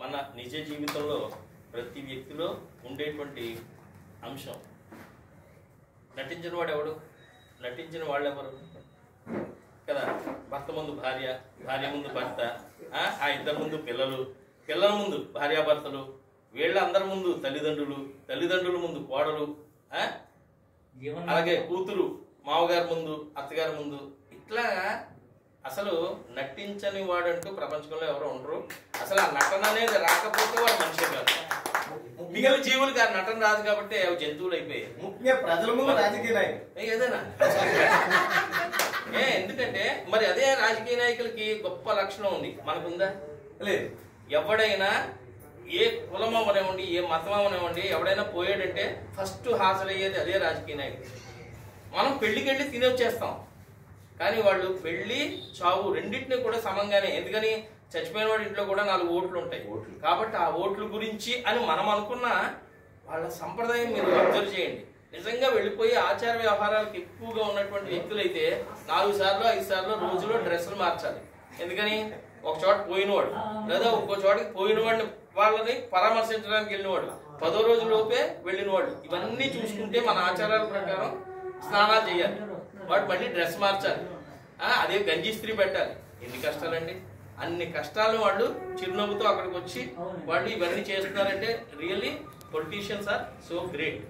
మన నిజ జీవితంలో ప్రతి వ్యక్తిలో ఉండేటువంటి అంశం. నటించిన వాడు ఎవడు? నటించిన వాళ్ళు ఎవరు కదా? భర్త ముందు భార్య, భార్య ముందు భర్త, ఆ ఇద్దరు ముందు పిల్లలు, పిల్లల ముందు భార్యాభర్తలు, వీళ్ళందరి ముందు తల్లిదండ్రులు, తల్లిదండ్రుల ముందు కోడలు, అలాగే కూతురు మామగారి ముందు, అత్తగారి ముందు. ఇట్లా అసలు నటించని వాడంటూ ప్రపంచంలో ఎవరు ఉండరు. అసలు ఆ నటన అనేది రాకపోతే వాడు మనిషి కాదు. మిగిలిన జీవులకి ఆ నటన రాదు కాబట్టి అవి జంతువులు అయిపోయాయి. ముఖ్యంగా ప్రజల ముందు రాజకీయ నాయకులు ఏదైనా ఎందుకంటే మరి అదే రాజకీయ నాయకులకి గొప్ప లక్షణం ఉంది, మనకుందా? లేదు. ఎవడైనా ఏ కులం అవనివ్వండి, ఏ మతం అవనివ్వండి, ఎవడైనా పోయాడంటే ఫస్ట్ హాజరయ్యేది అదే రాజకీయ నాయకుడు. మనం పెళ్లికి వెళ్ళి తిని వచ్చేస్తాం, కానీ వాళ్ళు పెళ్లి చావు రెండింటినీ కూడా సమంగానే. ఎందుకని? చచ్చిపోయిన వాడి ఇంట్లో కూడా 4 ఓట్లు ఉంటాయి కాబట్టి ఆ ఓట్ల గురించి అని మనం అనుకున్న వాళ్ళ సంప్రదాయం మీరు అబ్జర్వ్ చేయండి. నిజంగా వెళ్ళిపోయి ఆచార వ్యవహారాలకు ఎక్కువగా ఉన్నటువంటి వ్యక్తులైతే 4 సార్లు 5 సార్లు రోజులో డ్రెస్సులు మార్చాలి. ఎందుకని? ఒక చోట పోయినవాడు లేదా ఇంకో చోటకి పోయిన వాడిని వాళ్ళని పరామర్శించడానికి వెళ్ళినవాడు 10వ రోజు లోపే వెళ్ళినవాడు. ఇవన్నీ చూసుకుంటే మన ఆచారాల ప్రకారం స్నానాలు చేయాలి, వాడు మళ్ళీ డ్రెస్ మార్చాలి, అదే గంజి ఇస్త్రీ పెట్టాలి. ఎన్ని కష్టాలండి! అన్ని కష్టాలు వాళ్ళు చిరునవ్వుతో అక్కడికి వచ్చి వాళ్ళు ఇవన్నీ చేస్తున్నారంటే really politicians are so great.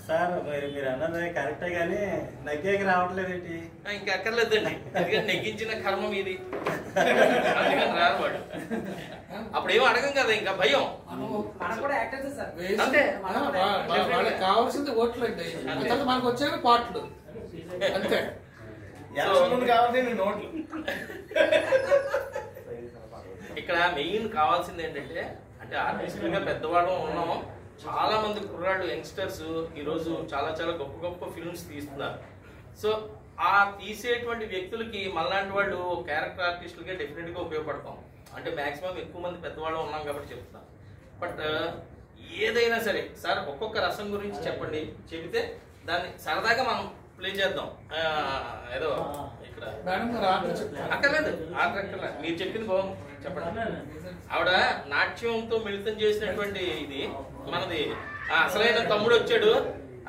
Sir మీరు అన్నది కరెక్టే కానీ నగ్గేకి రావట్లేదేంటి? ఇంకా అక్కర్లేదండి, ఎందుకంటే నెగ్గించిన కర్మ మీది, అందుకని రారు వాడు. అప్పుడు ఏమో అడగం కదా, ఇంకా భయం అంతే. వాళ్ళకి కావాల్సింది ఓట్లు అండి, మనకు వచ్చేవి పాటలు అంతే. నోట్లు. ఇక్కడ మెయిన్ కావాల్సింది ఏంటంటే, అంటే ఆర్టిస్టులుగా పెద్దవాళ్ళం ఉన్నాము, చాలా మంది కుర్రాళ్ళు యంగ్స్టర్స్ ఈరోజు చాలా చాలా గొప్ప గొప్ప ఫిల్మ్స్ తీస్తున్నారు. సో ఆ తీసేటువంటి వ్యక్తులకి మనలాంటి వాళ్ళు క్యారెక్టర్ ఆర్టిస్టులుగా డెఫినెట్గా ఉపయోగపడతాం. అంటే మాక్సిమం ఎక్కువ మంది పెద్దవాళ్ళు ఉన్నాం కాబట్టి చెప్తున్నాం. బట్ ఏదైనా సరే సార్ ఒక్కొక్క రసం గురించి చెప్పండి, చెబితే దాన్ని సరదాగా మనం ప్లే చేద్దాం. ఏదో ఇక్కడ అక్కర్లేదు, అక్కర్లేదు, మీరు చెప్పింది బాగుంది, చెప్పండి. ఆవిడ నాట్యంతో మిళితం చేసినటువంటి ఇది మనది. అసలైన తమ్ముడు వచ్చాడు,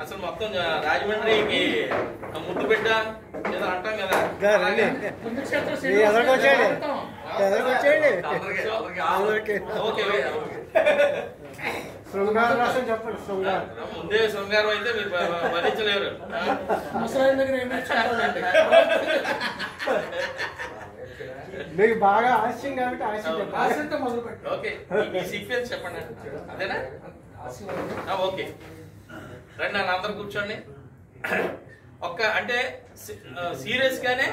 అసలు మొత్తం రాజమండ్రికి ముద్దు బిడ్డ ఏదో అంటాం కదా. ముందే శృంగారం అయితే మీరు భరించలేరు. మీకు బాగా ఆశయం కాబట్టి ఆశయంతో మొదలు పెట్టండి. ఓకే, ఈ సీక్వెన్స్ చెప్పండి. అదేనా? ఓకే రండి, నన్ను అందరు కూర్చోండి. అంటే సీరియస్ గానే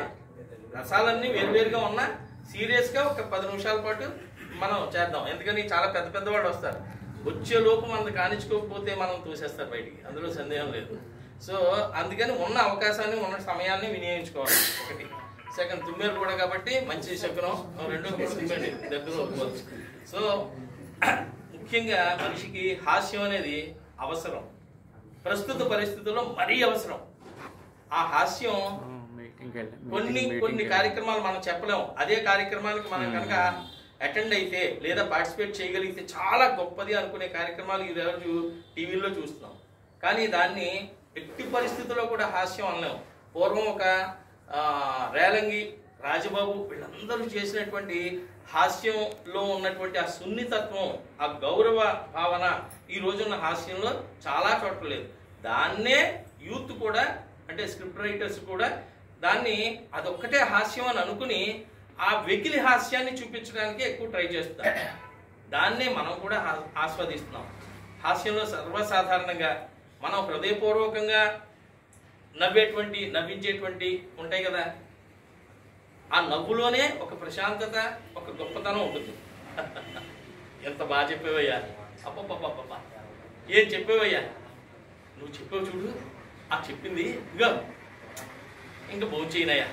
రసాలన్నీ వేరువేరుగా ఉన్నా సీరియస్ గా ఒక 10 నిమిషాల పాటు మనం చేద్దాం. ఎందుకని చాలా పెద్ద పెద్ద వాళ్ళు వస్తారు, వచ్చే లోపు మనం కానిచ్చుకోకపోతే మనం తోసేస్తారు బయటికి, అందులో సందేహం లేదు. సో అందుకని ఉన్న అవకాశాన్ని ఉన్న సమయాన్ని వినియోగించుకోవాలి. ఒకటి. సెకండ్, తుమ్మేరు కూడా కాబట్టి మంచి శకునం, 2 తుమ్మండి దగ్గర ఒప్పుకోవచ్చు. సో ముఖ్యంగా మనిషికి హాస్యం అనేది అవసరం, ప్రస్తుత పరిస్థితుల్లో మరీ అవసరం. ఆ హాస్యం కొన్ని కార్యక్రమాలు మనం చెప్పలేము, అదే కార్యక్రమానికి మనం కనుక అటెండ్ అయితే లేదా పార్టిసిపేట్ చేయగలిగితే చాలా గొప్పది అనుకునే కార్యక్రమాలు ఈరోజు టీవీల్లో చూస్తున్నాం. కానీ దాన్ని ఎట్టి పరిస్థితుల్లో కూడా హాస్యం అనలేము. పూర్వం ఒక రేలంగి, రాజబాబు వీళ్ళందరూ చేసినటువంటి హాస్యంలో ఉన్నటువంటి ఆ సున్నితత్వం, ఆ గౌరవ భావన ఈ రోజున్న హాస్యంలో చాలా చోట్ల లేదు. దాన్నే యూత్ కూడా, అంటే స్క్రిప్ట్ రైటర్స్ కూడా దాన్ని అదొక్కటే హాస్యం అని అనుకుని ఆ వెకిలి హాస్యాన్ని చూపించడానికి ఎక్కువ ట్రై చేస్తున్నారు. దాన్నే మనం కూడా ఆస్వాదిస్తున్నాం. హాస్యంలో సర్వసాధారణంగా మనం హృదయపూర్వకంగా నవ్వించేటువంటి ఉంటాయి కదా, ఆ నవ్వులోనే ఒక ప్రశాంతత, ఒక గొప్పతనం ఉంటుంది. ఎంత బాగా చెప్పేవయ్యా, అప్పప్ప ఏం చెప్పేవయ్యా, నువ్వు చెప్పావు చూడు, ఆ చెప్పింది ఇగా ఇంకా భోంచేయనయ్యా,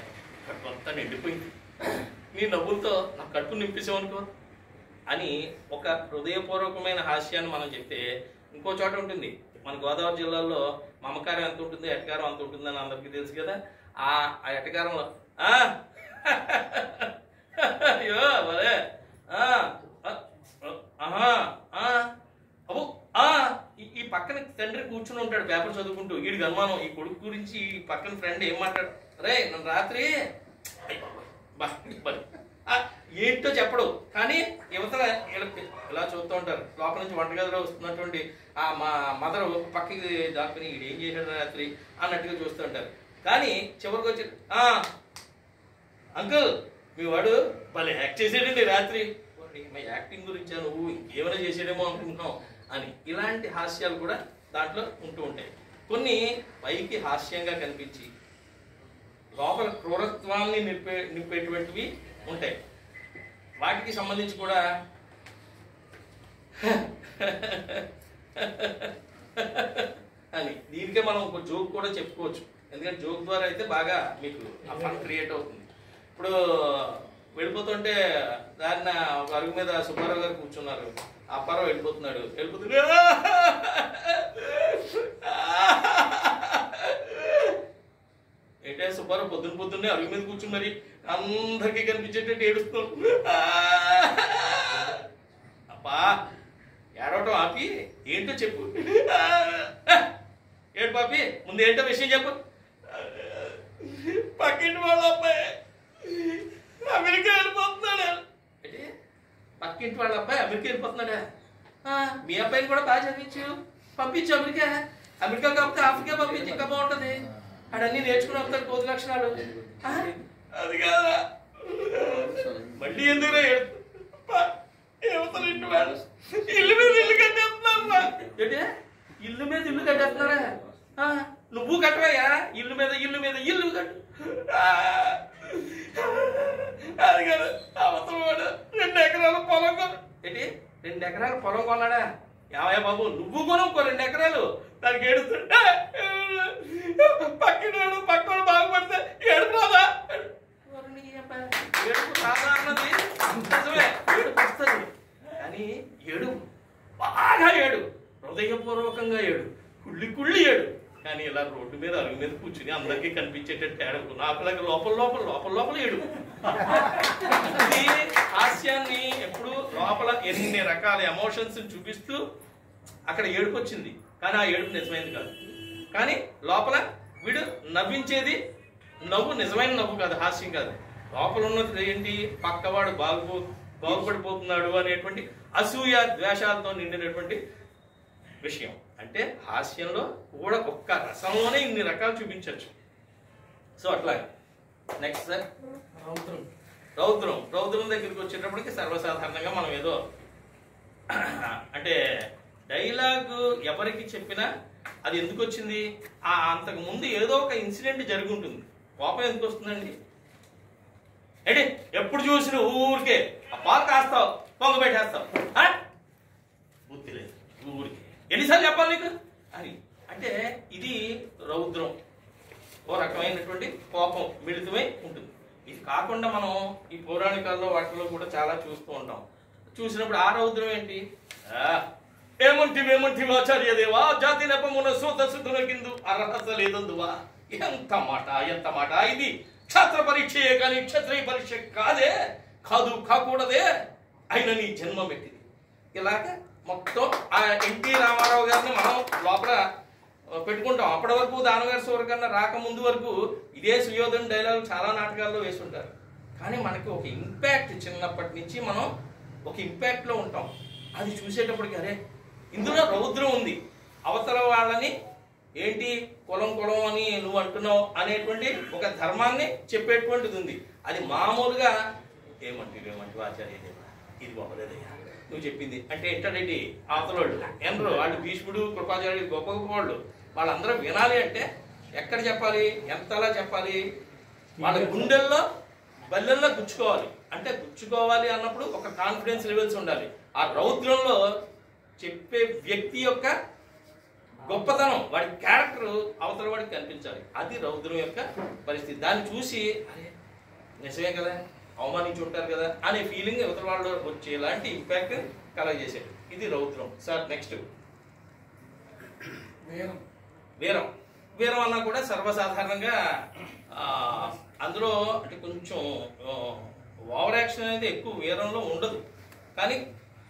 కడుపు అంతా నిండిపోయింది, నీ నవ్వులతో నా కడుపు నింపేసావనుకో అని ఒక హృదయపూర్వకమైన హాస్యాన్ని మనం చెప్తే ఇంకో చోట ఉంటుంది. మన గోదావరి జిల్లాలో మమకారం ఎంత ఉంటుంది, ఎటకారం అంత ఉంటుందని అందరికీ తెలుసు కదా. ఆ ఎటకారంలో అయ్యో భలే ఆహా అబ్బో ఈ పక్కన తండ్రి కూర్చుని ఉంటాడు పేపర్ చదువుకుంటూ, వీడికి అనుమానం ఈ కొడుకు గురించి ఈ పక్కన ఫ్రెండ్ ఏం మాట్లాడు, రే నన్ను రాత్రి ఏంటో చెప్పడు, కానీ యువతల ఇలా చూస్తూ ఉంటారు. లోపల నుంచి వంటగదిలో వస్తున్నటువంటి ఆ మా మదర్ పక్కకి దాక్కుని వీడు ఏం చేశాడు రాత్రి అన్నట్టుగా చూస్తూ ఉంటారు. కానీ చివరికి వచ్చి అంకుల్ మీ వాడు భలే యాక్ట్ చేసాడండి రాత్రి, మా యాక్టింగ్ గురించా నువ్వు ఇంకేమైనా చేసాడేమో అనుకుంటున్నావు అని. ఇలాంటి హాస్యాలు కూడా దాంట్లో ఉంటూ ఉంటాయి. కొన్ని పైకి హాస్యంగా కనిపించి లోపల క్రూరత్వాన్ని నింపేటువంటివి ఉంటాయి. వాటికి సంబంధించి కూడా అని దీనికే మనం ఒక జోక్ కూడా చెప్పుకోవచ్చు. ఎందుకంటే జోక్ ద్వారా అయితే బాగా మీకు ఆ ఫన్ క్రియేట్ అవుతుంది. ఇప్పుడు వెళ్ళిపోతుంటే దాన్ని ఒక అరుగు మీద సుబ్బారావు గారు కూర్చున్నారు, అప్పారావు వెళ్ళిపోతున్నాడు. ఏంటే సుబ్బారావు పొద్దున్నే అరుగు మీద కూర్చుని మరి అందరికీ కనిపించేటట్టు ఏడుస్తున్నాడు. అబ్బా ఏడవటం ఆపి ఏంటో చెప్పు, ఏడు పాపి ముందు ఏంటో విషయం చెప్పు. పక్కింటి వాళ్ళ అబ్బాయి అమెరికా వెళ్ళిపోతున్నాడు. అంటే పక్కింటి వాళ్ళ అబ్బాయి అమెరికా వెళ్ళిపోతున్నాడా? మీ అబ్బాయిని కూడా బాగా పంపించు అమెరికా కాకపోతే ఆఫ్రికా పంపించి ఇంకా బాగుంటది, అడన్నీ నేర్చుకుని వస్తాడు కోతి లక్షణాలు. అది కాదా మళ్ళీ ఎందుకు ఇంటి వాళ్ళు ఇల్లు మీద ఇల్లు కట్టేస్తున్నా. ఏంటే ఇల్లు మీద ఇల్లు కట్టేస్తున్నారా? నువ్వు కట్టవయ్యా, ఇల్లు మీద ఇల్లు కట్టు. అది కాదు అవసరం వాడు 2 ఎకరాల పొలం కొను. ఏంటి 2 ఎకరాల పొలం కొన్నాడా? యావయ్య బాబు నువ్వు కొనుక్కో 2 ఎకరాలు, దానికి ఏడుస్తుంటే పక్కన బాగుపడితే ఏడుపోదా? ఏడుపు సాధారణది నిజమే, ఏడుపు వస్తుంది. కానీ ఏడు బాగా ఏడు, హృదయపూర్వకంగా ఏడు, కుళ్ళి ఏడు. కానీ ఇలా రోడ్డు మీద అరుగు మీద కూర్చుని అందరికీ కనిపించేటట్టు ఏడుపు, నాకు లోపల ఏడు. హాస్యాన్ని ఎప్పుడు లోపల ఎన్ని రకాల ఎమోషన్స్ చూపిస్తూ అక్కడ ఏడుపు వచ్చింది, కానీ ఆ ఏడుపు నిజమైంది కాదు. కానీ లోపల వీడు నవ్వించేది నవ్వు నిజమైన నవ్వు కాదు, హాస్యం కాదు. లోపల ఉన్నది ఏంటి, పక్కవాడు బాగుపడిపోతున్నాడు అనేటువంటి అసూయ ద్వేషాలతో నిండినటువంటి విషయం. అంటే హాస్యంలో కూడా ఒక్క రసంలోనే ఇన్ని రకాలు చూపించవచ్చు. సో అట్లాగే నెక్స్ట్ సార్ రౌద్రం దగ్గరికి వచ్చేటప్పటికి సర్వసాధారణంగా మనం ఏదో అంటే డైలాగ్ ఎవరికి చెప్పినా అది ఎందుకు వచ్చింది, అంతకు ముందు ఏదో ఒక ఇన్సిడెంట్ జరిగి ఉంటుంది. కోపం ఎందుకు వస్తుందండి? ఏంటి ఎప్పుడు చూసిన ఊరికే ఆ పాలు కాస్తావు, పొంగ పెట్టేస్తావు, బుద్ధి లేదు ఊరికి, ఎన్నిసార్లు చెప్పాలి నీకు అని. అంటే ఇది రౌద్రం, ఓ రకమైనటువంటి కోపం మిళితమై ఉంటుంది. ఇది కాకుండా మనం ఈ పౌరాణికాల్లో వాటిలో కూడా చాలా చూస్తూ ఉంటాం. చూసినప్పుడు ఆ రౌద్రం ఏంటి, ఏమంటివి ఆచార్యదేవా జాతి నెపమున సూత సుతునకిందు అర్హత లేదందువా. ఎంత మాట ఇది క్షత్ర పరీక్షయే కానీ క్షత్రియ పరీక్ష కాకూడదే, అయిన నీ జన్మ పెట్టింది. ఇలాగ మొత్తం ఆ ఎన్టీ రామారావు గారిని మనం లోపల పెట్టుకుంటాం. అప్పటి వరకు దానగారి సూరకన్న రాకముందు వరకు ఇదే సుయోధన డైలాగ్ చాలా నాటకాల్లో వేసుంటారు. కానీ మనకి ఒక ఇంపాక్ట్, చిన్నప్పటి నుంచి మనం ఒక ఇంపాక్ట్లో ఉంటాం. అది చూసేటప్పటికి అరే ఇందులో రౌద్రం ఉంది, అవతల వాళ్ళని ఏంటి కులం అని నువ్వు అంటున్నావు అనేటువంటి ఒక ధర్మాన్ని చెప్పేటువంటిది ఉంది. అది మామూలుగా ఏమంటివి ఆచార్యదేవా ఇది బాగోలేదయ్యా నువ్వు చెప్పింది అంటే ఏంటంటే అవతలోళ్ళు ఎందరో వాళ్ళు భీష్ముడు కృపాచార్యుడు గొప్ప వాళ్ళు వాళ్ళందరూ వినాలి అంటే ఎక్కడ చెప్పాలి, ఎంతలా చెప్పాలి, వాళ్ళ గుండెల్లో బల్లెల్లో గుచ్చుకోవాలి. అంటే గుచ్చుకోవాలి అన్నప్పుడు ఒక కాన్ఫిడెన్స్ లెవెల్స్ ఉండాలి. ఆ రౌద్రంలో చెప్పే వ్యక్తి యొక్క గొప్పతనం, వాడి క్యారెక్టర్ అవతల వాడికి కనిపించాలి. అది రౌద్రం యొక్క పరిస్థితి. దాన్ని చూసి అరే నిజమే కదా, అవమానించి ఉంటారు కదా అనే ఫీలింగ్ అవతల వాళ్ళు వచ్చేలాంటి ఇంపాక్ట్ కలగజేసేది. ఇది రౌద్రం. సార్ నెక్స్ట్ వీరం అన్నా కూడా సర్వసాధారణంగా అందులో అంటే కొంచెం ఓవర్ యాక్షన్ అనేది ఎక్కువ వీరంలో ఉండదు. కానీ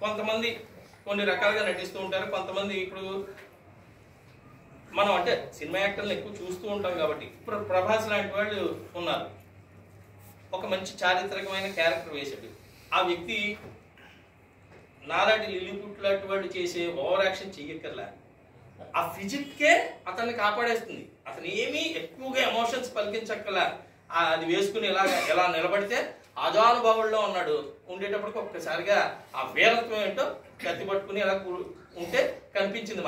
కొంతమంది కొన్ని రకాలుగా నటిస్తూ ఉంటారు. కొంతమంది ఇప్పుడు మనం అంటే సినిమా యాక్టర్లు ఎక్కువ చూస్తూ ఉంటాం కాబట్టి ఇప్పుడు ప్రభాస్ లాంటి వాళ్ళు ఉన్నారు. ఒక మంచి చారిత్రకమైన క్యారెక్టర్ వేసాడు. ఆ వ్యక్తి నాలాంటి లిల్లీపుట్ లాంటి వాళ్ళు చేసే ఓవర్ యాక్షన్ చెయ్యక్కర్లా. ఆ ఫిజిక్కే అతన్ని కాపాడేస్తుంది. అతను ఏమీ ఎక్కువగా ఎమోషన్స్ పలికించక్కర్లా. అది వేసుకుని ఎలా నిలబడితే అజానుభావుల్లో ఉన్నాడు. ఉండేటప్పటికి ఒక్కసారిగా ఆ వీరత్వం ఏంటో కత్తి పట్టుకుని ఎలా ఉంటే కనిపించింది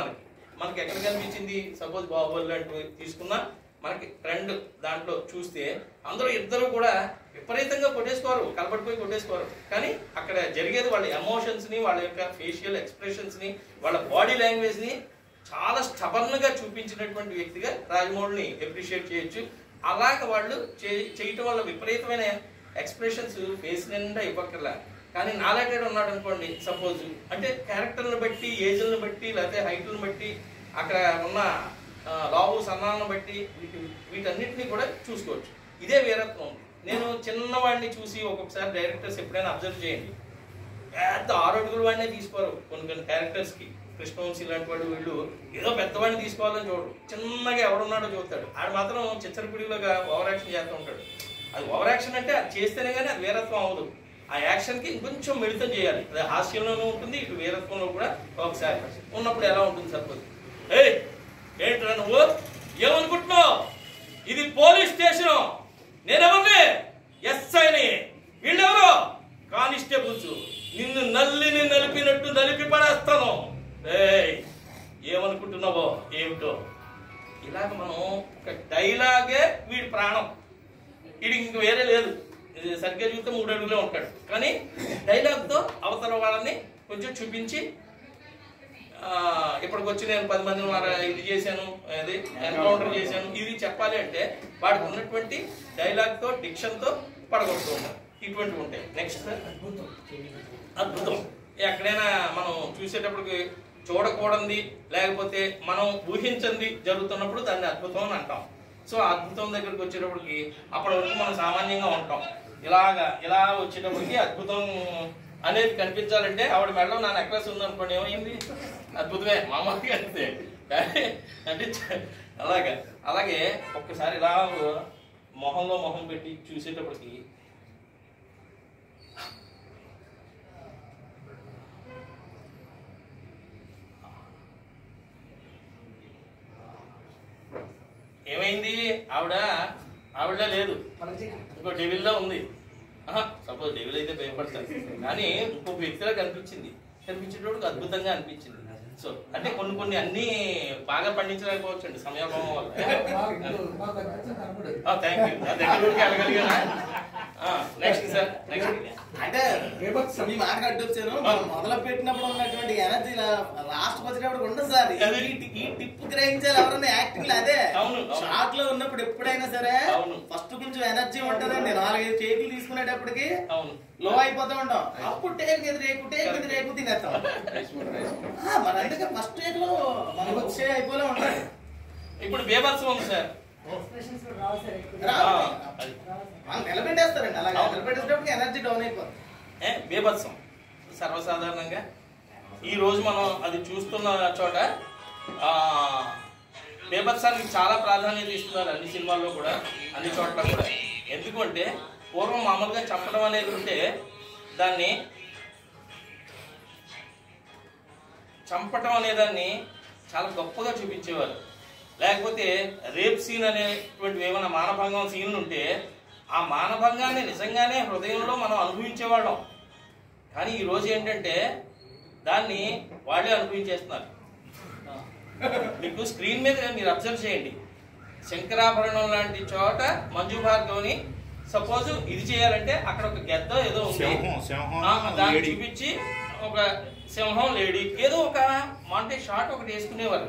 మనకి ఎక్కడ కనిపించింది? సపోజ్ బాహుబలి లాంటివి తీసుకున్నా మనకి ట్రెండ్ దాంట్లో చూస్తే అందరూ ఇద్దరు కూడా విపరీతంగా కొట్టేసుకోరు, కలపడిపోయి కొట్టేసుకోరు. కానీ అక్కడ జరిగేది వాళ్ళ ఎమోషన్స్ని, వాళ్ళ యొక్క ఫేషియల్ ఎక్స్ప్రెషన్స్ని, వాళ్ళ బాడీ లాంగ్వేజ్ని చాలా స్టబర్న్గా చూపించినటువంటి వ్యక్తిగా రాజమౌళిని అప్రిషియేట్ చేయొచ్చు. అలాగ వాళ్ళు చేయటం వల్ల విపరీతమైన ఎక్స్ప్రెషన్స్ ఫేస్ నిండా ఇవ్వక్కర్లా. కానీ నాలాంటి ఉన్నాడు అనుకోండి సపోజ్, అంటే క్యారెక్టర్ని బట్టి, ఏజ్లను బట్టి, లేకపోతే హైట్లను బట్టి, అక్కడ ఉన్న లావు సన్నాలను బట్టి వీటన్నిటిని కూడా చూసుకోవచ్చు. ఇదే వీరత్వం. నేను చిన్నవాడిని చూసి ఒక్కొక్కసారి డైరెక్టర్స్ ఎప్పుడైనా అబ్జర్వ్ చేయండి, పెద్ద 6 అడుగుల వాడినే తీసుకోరు కొన్ని క్యారెక్టర్స్కి. కృష్ణవంశీ లాంటి వాడు వీళ్ళు ఏదో పెద్దవాడిని తీసుకోవాలని చూడరు, చిన్నగా ఎవడున్నాడో చూస్తాడు. ఆడు మాత్రం చిచ్చరపిడిలోగా ఓవర్ యాక్షన్ చేస్తూ ఉంటాడు. అది ఓవర్ యాక్షన్ అంటే అది చేస్తేనే కానీ అది వీరత్వం అవ్వదు. ఆ యాక్షన్కి ఇంకొంచెం మిళితం చేయాలి. అది హాస్యంలోనూ ఉంటుంది, ఇటు వీరత్వంలో కూడా ఒకసారి ఉన్నప్పుడు ఎలా ఉంటుంది సరిపోతుంది. ఏంట్రా నువ్వు ఏమనుకుంటున్నావు? ఇది పోలీస్ స్టేషన్, నేనెవరిని? ఎస్ఐని. వీళ్ళెవరు? కానిస్టేబుల్స్. నిన్ను నల్లిని నలిపినట్టు నలిపి పడేస్తాను. ఏమనుకుంటున్నావో ఏమిటో. ఇలాగ మనం ఒక డైలాగే వీడి ప్రాణం. వీడికి ఇంక వేరే లేదు. సరిగ్గా చూస్తే 3 అడుగులే ఉంటాడు. కానీ డైలాగ్తో అవతల వాళ్ళని కొంచెం చూపించి ఇప్పటికి వచ్చి నేను 10 మందిని ఇది చేశాను, అది ఎన్కౌంటర్ చేశాను, ఇది చెప్పాలి అంటే వాడికి ఉన్నటువంటి డైలాగ్తో, డిక్షన్తో పడగొడుతూ ఉంటారు. ఇటువంటివి ఉంటాయి. నెక్స్ట్ అద్భుతం. ఎక్కడైనా మనం చూసేటప్పటికి చూడకూడదు లేకపోతే మనం ఊహించింది జరుగుతున్నప్పుడు దాన్ని అద్భుతం అని అంటాం. సో అద్భుతం దగ్గరికి వచ్చేటప్పటికి అప్పటి వరకు మనం సామాన్యంగా ఉంటాం. ఇలా వచ్చేటప్పటికి అద్భుతం అనేది కనిపించాలంటే ఆవిడ మెడలో నా నెక్లెస్ ఉందనుకోండి, ఏమైంది? అద్భుతమే మామూలుగా అంతే. అంటే అలాగే ఒక్కసారి ఇలా మొహంలో మొహం పెట్టి చూసేటప్పటికి ఏమైంది? ఆవిడ లేదు, ఇంకో డెవిల్లో ఉంది. సపోజ్ డెవిల్ అయితే భయపడతారు, కానీ ఇంకొక వ్యక్తిలో కనిపించేటప్పుడు అద్భుతంగా అనిపించింది. సో అంటే కొన్ని అన్ని బాగా పండించలేకపోవచ్చు అండి సమయాభావం వల్ల. Thank you. నా దగ్గర వెళ్ళగలిగానా? నెక్స్ట్ సార్, నెక్స్ట్ అంటే మీ మాట కట్టొచ్చాను. మొదలు పెట్టినప్పుడు ఉన్నటువంటి ఎనర్జీ లాస్ట్ వచ్చేటప్పుడు ఉండదు సార్. ఈ టిప్ గ్రహించాలి ఎవరన్నా యాక్టింగ్. అదే షార్ట్ లో ఉన్నప్పుడు ఎప్పుడైనా సరే ఫస్ట్ కొంచెం ఎనర్జీ ఉంటదండి. 4-5 టేకులు తీసుకునేటప్పటికి లో అయిపోతూ ఉంటాం. అప్పుడు టేక్ మీద రేకు తినేస్తాం. మరి అందుకే ఫస్ట్ టేక్ లో మనకు వచ్చే అయిపోలే ఉంటాయి. ఇప్పుడు బేభత్సం సార్, నిలబెట్టేస్తారండి. అలా నిలబెట్టేటప్పుడు ఎనర్జీ డౌన్ అయిపోతుంది. బేభత్సం సర్వసాధారణంగా ఈ రోజు మనం అది చూస్తున్న చోట బేభత్సానికి చాలా ప్రాధాన్యత ఇస్తున్నారు అన్ని సినిమాల్లో కూడా, అన్ని చోట్ల కూడా. ఎందుకంటే పూర్వం మామూలుగా చంపడం అనేది ఉంటే దాన్ని చంపటం అనేదాన్ని చాలా గొప్పగా చూపించేవారు. లేకపోతే రేప్ సీన్ అనేటువంటి ఏమైనా మానభంగం సీన్లు ఉంటే ఆ మానభంగాన్ని నిజంగానే హృదయంలో మనం అనుభవించేవాళ్ళం. కానీ ఈరోజు ఏంటంటే దాన్ని వాళ్ళే అనుభవించేస్తున్నారు. మీకు స్క్రీన్ మీద మీరు అబ్జర్వ్ చేయండి, శంకరాభరణం లాంటి చోట మంజు భార్గవ్ని సపోజ్ ఇది చేయాలంటే అక్కడ ఒక గెద్ద ఏదో ఉంది, దాన్ని చూపించి ఒక సింహం లేడీ ఏదో ఒక మాంటే షాట్ ఒకటి వేసుకునేవారు.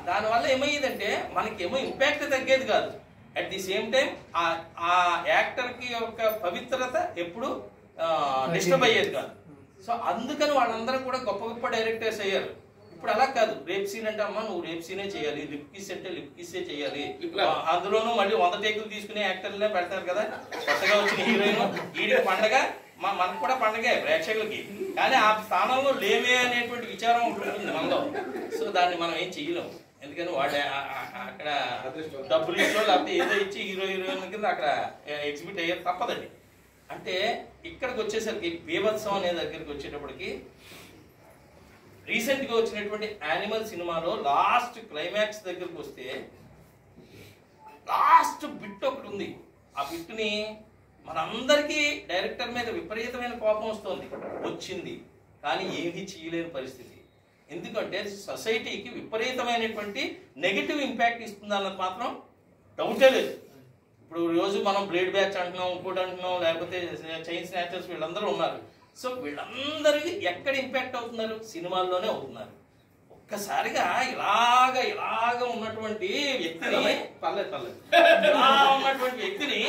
దానివల్ల ఏమయ్యేదంటే మనకి ఏమో ఇంపాక్ట్ తగ్గేది కాదు. అట్ ది సేమ్ టైం ఆ యాక్టర్ కి యొక్క పవిత్రత ఎప్పుడు డిస్టర్బ్ అయ్యేది కాదు. సో అందుకని వాళ్ళందరూ కూడా గొప్ప గొప్ప డైరెక్టర్స్ అయ్యారు. ఇప్పుడు అలా కాదు. రేప్ సీన్ అంటే అమ్మా నువ్వు రేప్ సీనే చేయాలి, లిప్ కిస్ అంటే లిప్ కిస్సే చేయాలి. అందులోనూ మళ్ళీ 100 టేకులు తీసుకునే యాక్టర్లే పెడతారు కదా. కొత్తగా వచ్చిన హీరోయిన్ ఈడికి పండగ మనకు కూడా పండగే ప్రేక్షకులకి, కానీ ఆ స్థానంలో లేవే అనేటువంటి విచారం ఉంటుంది మనలో. సో దాన్ని మనం ఏం చెయ్యలేము, ఎందుకని వాడే అక్కడ డబ్బులు ఇచ్చో లేకపోతే ఏదో ఇచ్చి హీరోయిన్ కింద అక్కడ ఎగ్జిబిట్ అయ్యేది తప్పదండి. అంటే ఇక్కడికి వచ్చేసరికి బీభత్సం అనే దగ్గరికి వచ్చేటప్పటికి రీసెంట్గా వచ్చినటువంటి యానిమల్ సినిమాలో లాస్ట్ క్లైమాక్స్ దగ్గరికి వస్తే లాస్ట్ బిట్ ఒకటి ఉంది. ఆ బిట్ని మనందరికీ డైరెక్టర్ మీద విపరీతమైన కోపం వచ్చింది, కానీ ఏమీ చేయలేని పరిస్థితి. ఎందుకంటే సొసైటీకి విపరీతమైనటువంటి నెగిటివ్ ఇంపాక్ట్ ఇస్తుంది అన్నది మాత్రం డౌటే లేదు. ఇప్పుడు రోజు మనం బ్లేడ్ బ్యాచ్ అంటున్నాం, ఇంకోటి అంటున్నాం, లేకపోతే చైన్ స్నాచర్స్ వీళ్ళందరూ ఉన్నారు. సో వీళ్ళందరికీ ఎక్కడ ఇంపాక్ట్ అవుతున్నారు? సినిమాల్లోనే అవుతున్నారు. ఒక్కసారిగా ఇలాగ ఉన్నటువంటి వ్యక్తిని ఇలా ఉన్నటువంటి వ్యక్తిని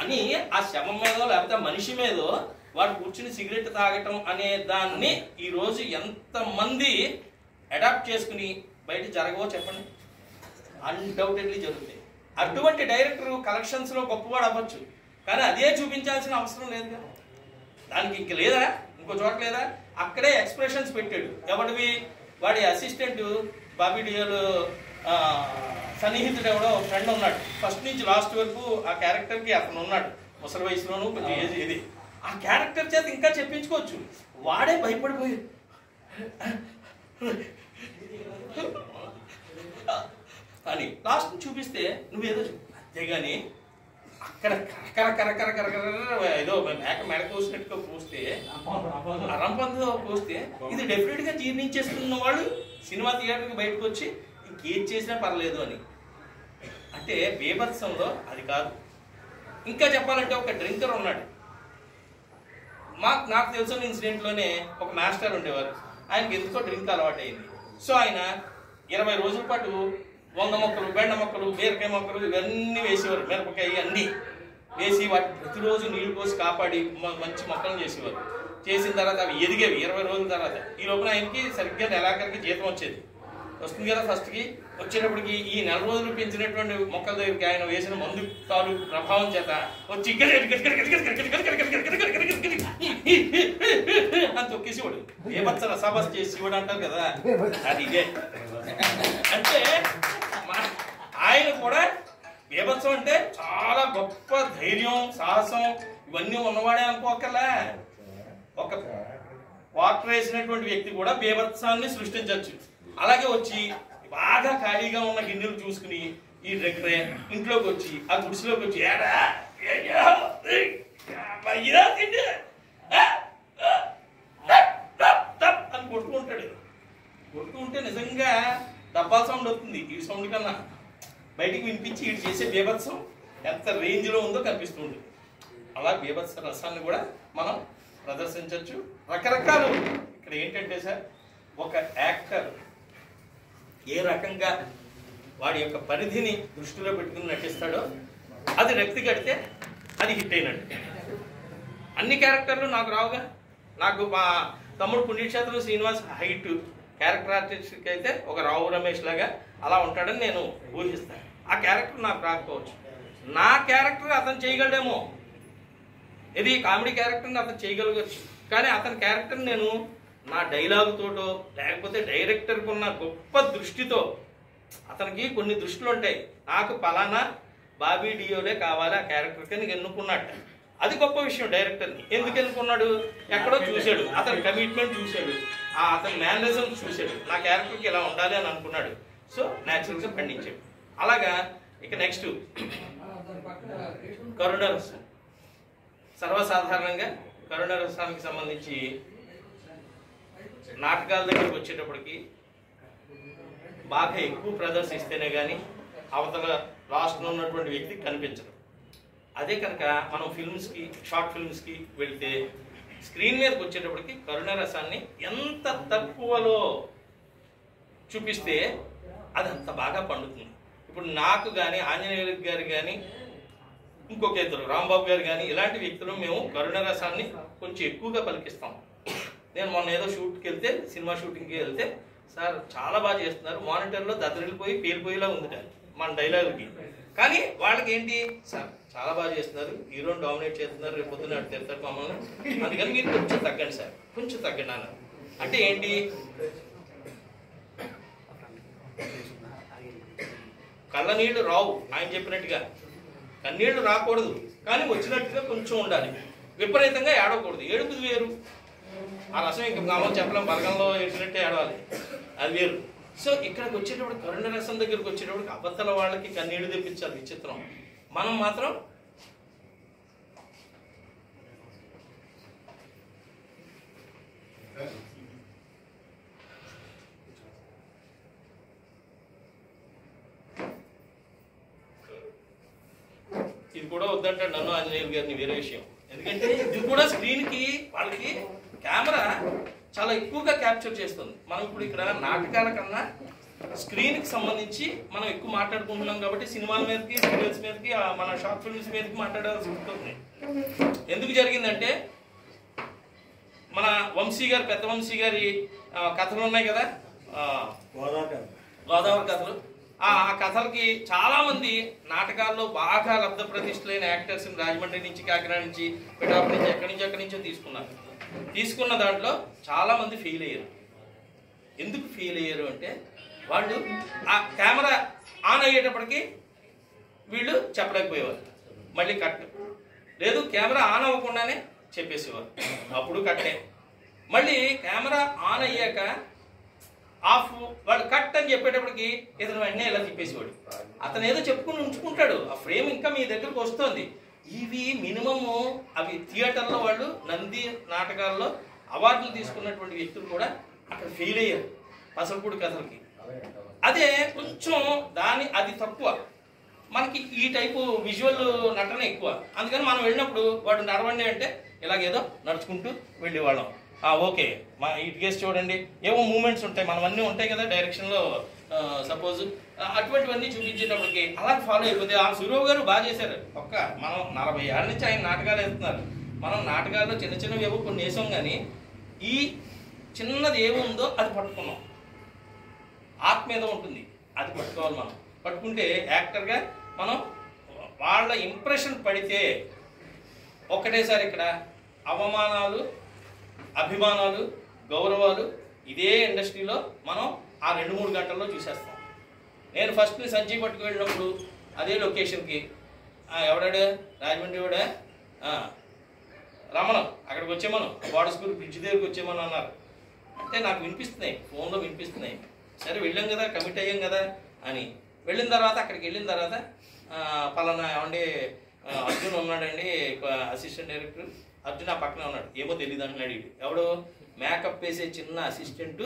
అని ఆ శవం మీదో లేకపోతే మనిషి మీదో వాడు కూర్చుని సిగరెట్ తాగటం అనే దాన్ని ఈరోజు ఎంతమంది అడాప్ట్ చేసుకుని బయట జరగవో చెప్పండి. అన్డౌటెడ్లీ జరుగుతాయి. అటువంటి డైరెక్టర్ కలెక్షన్స్ లో గొప్పవాడు అవ్వచ్చు, కానీ అదే చూపించాల్సిన అవసరం లేదు కదా. దానికి ఇంక లేదా, ఇంకో చోట లేదా? అక్కడే ఎక్స్ప్రెషన్స్ పెట్టాడు. ఎవడివి? వాడి అసిస్టెంట్ బాబీ డియోలో సన్నిహితుడు ఎవడో ఫ్రెండ్ ఉన్నాడు. ఫస్ట్ నుంచి లాస్ట్ వరకు ఆ క్యారెక్టర్ కి అతను ఉన్నాడు. ముసలి వయసులోనూ కొంచెం ఏజ్ ఇది. ఆ క్యారెక్టర్ చేత ఇంకా చెప్పించుకోవచ్చు. వాడే భయపడిపోయి అని లాస్ట్ చూపిస్తే నువ్వేదో అంతేగాని అక్కడ ఏదో మెడ కోసినట్టుగా పోస్తే రంపంతో పోస్తే ఇది డెఫినెట్ గా జీర్ణించేస్తున్న వాళ్ళు సినిమా థియేటర్కి బయటకు వచ్చి ఇంకేం చేసినా పర్లేదు అని. అంటే బీభత్సంలో అది కాదు. ఇంకా చెప్పాలంటే ఒక డ్రింకర్ ఉన్నాడు. నాకు తెలిసిన ఇన్సిడెంట్లోనే ఒక మాస్టర్ ఉండేవారు. ఆయనకి ఎందుకో డ్రింక్ అలవాటు అయింది. సో ఆయన 20 రోజుల పాటు 100 మొక్కలు, బెండ మొక్కలు, బీరకాయ మొక్కలు ఇవన్నీ వేసేవారు. మిరపకాయ అన్నీ వేసి వాటి ప్రతిరోజు నీళ్లు పోసి కాపాడి మంచి మొక్కలు చేసేవారు. చేసిన తర్వాత అవి ఎదిగేవి 20 రోజుల తర్వాత. ఈ లోపల ఆయనకి సరిగ్గా నెలాఖరికి జీతం వస్తుంది కదా. ఫస్ట్కి వచ్చేటప్పటికి ఈ 4 రోజులు పెంచినటువంటి మొక్కల దగ్గరికి ఆయన వేసిన మందు తాలూ ప్రభావం చేత వచ్చి అని తొక్కేసేవాడు. బీభత్స రసాబస్ చేసేవాడు అంటారు కదా, అది ఇదే. అంటే ఆయన కూడా బీభత్సం అంటే చాలా గొప్ప ధైర్యం, సాహసం ఇవన్నీ ఉన్నవాడే అనుకోకల్లా. ఒక వాటర్ వేసినటువంటి వ్యక్తి కూడా బీభత్సాన్ని సృష్టించవచ్చు. అలాగే వచ్చి బాగా ఖాళీగా ఉన్న గిన్నెలు చూసుకుని ఈ దగ్గరే ఇంట్లోకి వచ్చి ఆ గుడిసెలోకి వచ్చి అని కొట్టుకుంటాడు. కొట్టుకుంటే నిజంగా డబ్బాల సౌండ్ వస్తుంది. ఈ సౌండ్ కన్నా బయటికి వినిపించి ఇటు చేసే బీభత్సం ఎంత రేంజ్లో ఉందో కనిపిస్తుంది. అలా బీభత్స రసాన్ని కూడా మనం ప్రదర్శించవచ్చు. రకరకాలు. ఇక్కడ ఏంటంటే సార్, ఒక యాక్టర్ ఏ రకంగా వాడి యొక్క పరిధిని దృష్టిలో పెట్టుకుని నటిస్తాడో అది రక్తి కడితే అది హిట్ అయినట్టు. అన్ని క్యారెక్టర్లు నాకు రావుగా. నాకు మా తమ్ముడు పుణ్యక్షేత్రం శ్రీనివాస్ హైట్ క్యారెక్టర్ ఆర్టిస్ట్కి అయితే ఒక రావు రమేష్ లాగా అలా ఉంటాడని నేను ఊహిస్తాను. ఆ క్యారెక్టర్ నాకు రాకపోవచ్చు. నా క్యారెక్టర్ అతను చేయగలడేమో. ఇది కామెడీ క్యారెక్టర్ని అతను చేయగలగచ్చు, కానీ అతని క్యారెక్టర్ నేను నా డైలాగుతోటో లేకపోతే డైరెక్టర్కి ఉన్న గొప్ప దృష్టితో, అతనికి కొన్ని దృష్టిలు ఉంటాయి. నాకు పలానా బాబీ డియోలే కావాలి ఆ క్యారెక్టర్కి అని ఎన్నుకున్నట్టు. అది గొప్ప విషయం. డైరెక్టర్ని ఎందుకు ఎన్నుకున్నాడు? ఎక్కడో చూశాడు, అతని కమిట్మెంట్ చూశాడు, అతని మేనరిజం చూశాడు, నా క్యారెక్టర్కి ఇలా ఉండాలి అని అనుకున్నాడు. సో న్యాచురల్గా పండించాడు. అలాగా ఇక నెక్స్ట్ కరుణరసం. సర్వసాధారణంగా కరుణరసానికి సంబంధించి నాటకాల దగ్గరికి వచ్చేటప్పటికి బాగా ఎక్కువ ప్రదర్శిస్తేనే కానీ అవతల లాస్ట్లో ఉన్నటువంటి వ్యక్తి కనిపించదు. అదే కనుక మనం ఫిల్మ్స్కి, షార్ట్ ఫిల్మ్స్కి వెళితే స్క్రీన్ మీదకి వచ్చేటప్పటికి కరుణరసాన్ని ఎంత తక్కువలో చూపిస్తే అది అంత బాగా పండుతుంది. ఇప్పుడు నాకు కానీ, ఆంజనేయులు గారు కానీ, ఇంకొక ఇద్దరు రాంబాబు గారు కానీ ఇలాంటి వ్యక్తులు మేము కరుణరసాన్ని కొంచెం ఎక్కువగా పలికిస్తాం. నేను మొన్న ఏదో షూట్కి వెళ్తే, సినిమా షూటింగ్కి వెళ్తే, సార్ చాలా బాగా చేస్తున్నారు, మానిటర్లో దద్దరిల్లిపోయి పేలిపోయేలా ఉంది మన డైలాగుకి. కానీ వాళ్ళకి ఏంటి సార్ చాలా బాగా చేస్తున్నారు, హీరోని డామినేట్ చేస్తున్నారు, రేపు పొద్దున్న అటు తిడతారు మమ్మల్ని, అందుకని మీరు కొంచెం తగ్గండి సార్, కొంచెం తగ్గండి అన్నారు. అంటే ఏంటి, కళ్ళ నీళ్లు రావు ఆయన చెప్పినట్టుగా, కన్నీళ్లు రాకూడదు కానీ వచ్చినట్టుగా కొంచెం ఉండాలి, విపరీతంగా ఏడవకూడదు. ఏడుపుది వేరు, ఆ రసం ఇంకా మామూలు చెప్పలేం, బలగంలో ఏడ్చినట్టే ఏడవాలి, అది వేరు. సో ఇక్కడికి వచ్చేటప్పుడు కరుణ రసం దగ్గరికి వచ్చేటప్పుడు అబద్ధాల వాళ్ళకి కన్నీళ్లు తెప్పించాలి, విచిత్రం. మనం మాత్రం ఇది కూడా వద్దంటాడు నన్ను ఆంజనేయులు గారిని, వేరే విషయం. ఎందుకంటే ఇది కూడా స్క్రీన్కి వాళ్ళకి కెమెరా చాలా ఎక్కువగా క్యాప్చర్ చేస్తుంది. మనం ఇప్పుడు ఇక్కడ నాటకాల కన్నా స్క్రీన్కి సంబంధించి మనం ఎక్కువ మాట్లాడుకుంటున్నాం కాబట్టి సినిమాల మీదకి, సీరియల్స్ మీదకి, మన షార్ట్ ఫిల్మ్స్ మీదకి మాట్లాడాల్సి ఉంటుంది. ఎందుకు జరిగిందంటే మన వంశీ గారు, పెద్ద వంశీ గారి కథలు ఉన్నాయి కదా, గోదావరి కథలు, ఆ కథలకి చాలా మంది నాటకాల్లో బాగా లబ్ధ ప్రతిష్ఠులైన యాక్టర్స్ రాజమండ్రి నుంచి, కాకినాడ నుంచి, పిఠాపురం నుంచి, ఎక్కడి నుంచో తీసుకున్నారు. తీసుకున్న దాంట్లో చాలా మంది ఫెయిల్ అయ్యారు. ఎందుకు ఫెయిల్ అయ్యారు అంటే వాళ్ళు ఆ కెమెరా ఆన్ అయ్యేటప్పటికి వీళ్ళు చెప్పలేకపోయేవారు, మళ్ళీ కట్. లేదు కెమెరా ఆన్ అవ్వకుండానే చెప్పేసేవారు, అప్పుడు కట్టే. మళ్ళీ కెమెరా ఆన్ అయ్యాక ఆఫ్, వాళ్ళు కట్ అని చెప్పేటప్పటికి ఇతను వెంటనే ఇలా తిప్పేసేవాడు. అతను ఏదో చెప్పుకుని ఉంచుకుంటాడు, ఆ ఫ్రేమ్ ఇంకా మీ దగ్గరకు వస్తుంది. ఇవి మినిమము అవి థియేటర్లో వాళ్ళు నంది నాటకాల్లో అవార్డులు తీసుకున్నటువంటి వ్యక్తులు కూడా అక్కడ ఫెయిల్ అయ్యారు పసలపూడి కథలకి. అదే కొంచెం అది తక్కువ, మనకి ఈ టైపు విజువల్ నటన ఎక్కువ. అందుకని మనం వెళ్ళినప్పుడు వాడు నడవండి అంటే ఇలాగేదో నడుచుకుంటూ వెళ్ళేవాళ్ళం. ఓకే, మా ఇటు కేసు చూడండి, ఏవో మూమెంట్స్ ఉంటాయి, మనవన్నీ ఉంటాయి కదా డైరెక్షన్లో. సపోజ్ అటువంటివన్నీ చూపించేటప్పటికి అలా ఫాలో అయిపోతే ఆ సురేవ్ గారు బాగా చేశారు. మనం 40 ఏళ్ళ నుంచి ఆయన నాటకాలు వేస్తున్నారు. మనం నాటకాల్లో చిన్న చిన్నవి ఏవో కొన్ని వేసాం, కానీ ఈ చిన్నది ఏముందో అది పట్టుకున్నాం. ఆత్మ మీద ఉంటుంది, అది పట్టుకోవాలి. మనం పట్టుకుంటే యాక్టర్గా మనం వాళ్ళ ఇంప్రెషన్ పడితే ఒక్కటేసారి ఇక్కడ అవమానాలు, అభిమానాలు, గౌరవాలు ఇదే ఇండస్ట్రీలో మనం ఆ 2-3 గంటల్లో చూసేస్తాం. నేను ఫస్ట్ సంజయ్ పట్టుకు వెళ్ళినప్పుడు అదే లొకేషన్కి ఎవడాడు, రాజమండ్రి వాడా, రమణ అక్కడికి వచ్చేమను, వాడ స్కూల్ బ్రిడ్జ్ దగ్గరికి వచ్చేమని అన్నారు. అంటే నాకు వినిపిస్తున్నాయి, ఫోన్లో వినిపిస్తున్నాయి. సరే వెళ్ళాం కదా, కమిట్ అయ్యాం కదా అని వెళ్ళిన తర్వాత అక్కడికి వెళ్ళిన తర్వాత పలానా ఏమండి అర్జున్ ఉన్నాడండి, అసిస్టెంట్ డైరెక్టర్ అర్జున్ ఆ పక్కనే ఉన్నాడు, ఏమో తెలియదు అంటున్నాడు. ఎవడు మేకప్ వేసే చిన్న అసిస్టెంట్